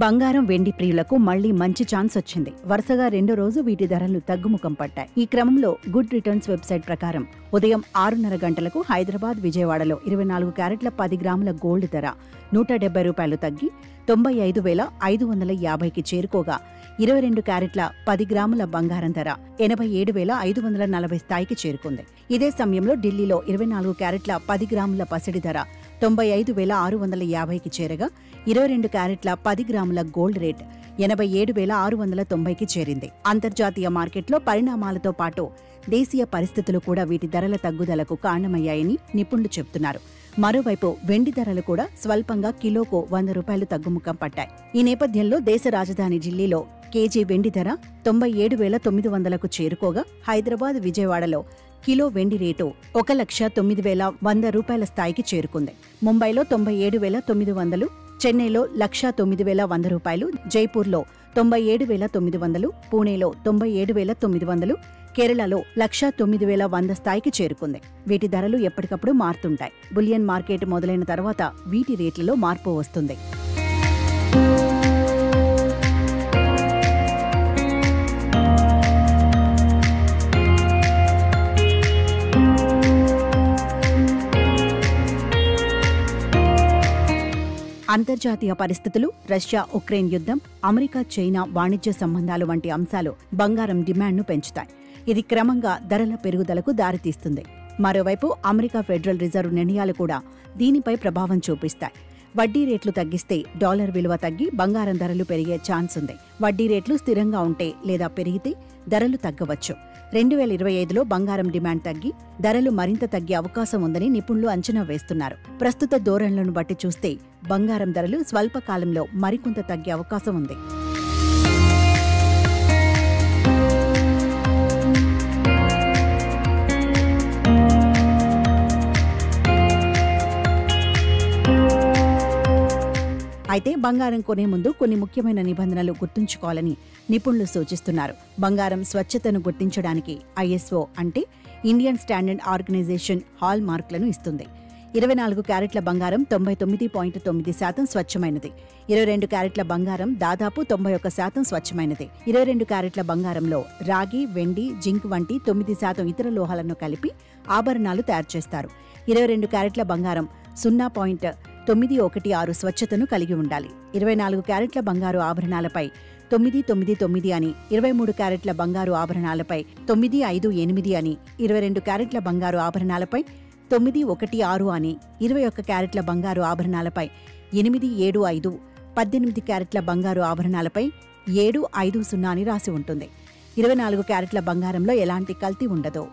బంగారం వెండి ప్రియులకు మళ్లీ మంచి ఛాన్స్ వచ్చింది. వరుసగా రెండో రోజు వీటి ధరలు తగ్గుముఖం పట్టాయి. ఈ క్రమంలో గుడ్ రిటర్న్స్ వెబ్సైట్ ప్రకారం ఉదయం 6:30 గంటలకు హైదరాబాద్, విజయవాడలో 24 క్యారెట్ల 10 గ్రాముల గోల్డ్ ధర ₹170 తగ్గి 95,550కి చేరుకోగా 22 క్యారెట్ల 10 గ్రాముల బంగారం ధర 87,540 స్థాయికి చేరుకుంది. ఇదే సమయంలో ఢిల్లీలో 24 క్యారెట్ల 10 గ్రాముల పసిడి ధర 95,650కి చేరగా 22 క్యారెట్ల 10 గ్రాముల గోల్డ్ రేట్ 87,690కి చేరింది. అంతర్జాతీయ మార్కెట్లో పరిణామాలతో పాటు దేశీయ పరిస్థితులు కూడా వీటి ధరల తగ్గుదలకు కారణమయ్యాయని నిపుణులు చెబుతున్నారు. మరోవైపు వెండి ధరలు కూడా స్వల్పంగా కిలోకు ₹100 తగ్గుముఖం పట్టాయి. ఈ నేపథ్యంలో దేశ రాజధాని ఢిల్లీలో కేజీ వెండి ధర 97,900కు చేరుకోగా హైదరాబాద్, విజయవాడలో కిలో వెండి రేటు ₹1,09,100 స్థాయికి చేరుకుంది. ముంబైలో 97,900, చెన్నైలో ₹1,09,100, జైపూర్లో 97,900, పూణేలో 97,900, కేరళలో 1,09,100 స్థాయికి చేరుకుంది. వీటి ధరలు ఎప్పటికప్పుడు మారుతుంటాయి. బులియన్ మార్కెట్ మొదలైన తర్వాత వీటి రేట్లలో మార్పు వస్తుంది. అంతర్జాతీయ పరిస్థితులు, రష్యా ఉక్రెయిన్ యుద్ధం, అమెరికా చైనా వాణిజ్య సంబంధాలు వంటి అంశాలు బంగారం డిమాండ్ను పెంచుతాయి. ఇది క్రమంగా ధరల పెరుగుదలకు దారితీస్తుంది. మరోవైపు అమెరికా ఫెడరల్ రిజర్వ్ నిర్ణయాలు కూడా దీనిపై ప్రభావం చూపిస్తాయి. వడ్డీ రేట్లు తగ్గిస్తే డాలర్ విలువ తగ్గి బంగారం ధరలు పెరిగే ఛాన్స్ ఉంది. వడ్డీ రేట్లు స్థిరంగా ఉంటే లేదా పెరిగితే ధరలు తగ్గవచ్చు. 2025లో బంగారం డిమాండ్ తగ్గి ధరలు మరింత తగ్గే అవకాశం ఉందని నిపుణులు అంచనా వేస్తున్నారు. ప్రస్తుత ధోరణులను బట్టి చూస్తే బంగారం ధరలు స్వల్పకాలంలో మరికొంత తగ్గే అవకాశం ఉంది. అయితే బంగారం కొనే ముందు కొన్ని ముఖ్యమైన నిబంధనలు గుర్తుంచుకోవాలని నిపుణులు సూచిస్తున్నారు. బంగారం స్వచ్ఛతను గుర్తించడానికి ISO అంటే ఇండియన్ స్టాండర్డ్ ఆర్గనైజేషన్ హాల్ మార్కులను ఇస్తుంది. 24 క్యారెట్ల బంగారం 99.9% స్వచ్ఛమైనది. 22 క్యారెట్ల బంగారం దాదాపు 91% స్వచ్ఛమైనది. 22 క్యారెట్ల బంగారంలో రాగి, వెండి, జింక్ వంటి 9% ఇతర లోహాలను కలిపి ఆభరణాలు తయారు చేస్తారు. 22 క్యారెట్ల బంగారం 0.916 స్వచ్ఛతను కలిగి ఉండాలి. 24 క్యారెట్ల బంగారు ఆభరణాలపై 999 అని, 23 క్యారెట్ల బంగారు ఆభరణాలపై 958 అని, 22 క్యారెట్ల బంగారు ఆభరణాలపై 916 అని, 21 క్యారెట్ల బంగారు ఆభరణాలపై 875, 18 క్యారెట్ల బంగారు ఆభరణాలపై 750 అని రాసి ఉంటుంది. 24 క్యారెట్ల బంగారంలో ఎలాంటి కల్తీ ఉండదు.